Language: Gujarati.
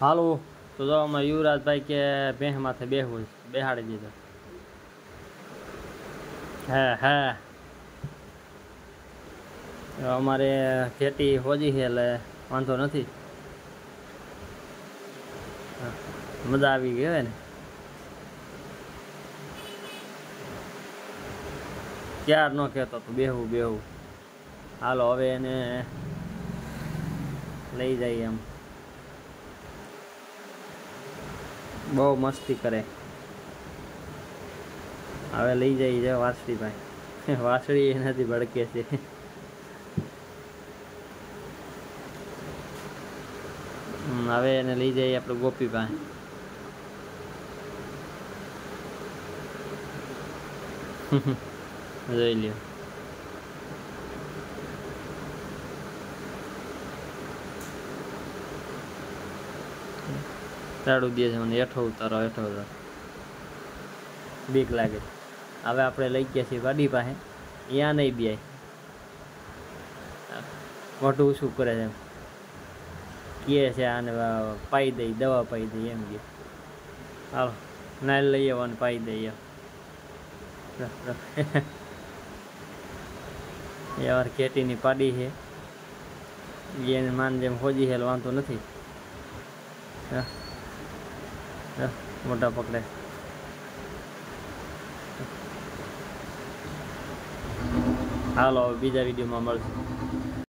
હાલો તો જો અમે યુવરાજભાઈ કે ભેહ માથે બેહવું બેહાડી દીધો. હે અમારે ખેતી હોજી છે એટલે વાંધો નથી. મજા આવી ગઈ હોય ને. ક્યાર ન કહેતો તો બેહવું. હાલો હવે એને લઈ જાય. એમ બહુ મસ્તી કરે. હવે લઈ જાય છે વાસળી ભાઈ. વાસળી એનાથી ભડકે છે. હવે એને લઈ જઈએ આપણે ગોપી પાસે. જોઈ લ્યો. ચાડું દે છે મને. હેઠો ઉતારો. બીક લાગે. હવે આપણે લઈ ગયા છીએ વાડી પાસે. ત્યાં નહીં બે મોટું શું કરે છે કહે છે આને પાઈ દઈ દવા પાઈ દઈ એમ કે. હાલો નાલ લઈ આવવાને પાઈ દઈએ. એ વાર કેટીની પાડી છે એને માન જેમ હોજી છે વાંધો નથી. મોટા પકડે. હાલો બીજા વિડીયોમાં મળશું.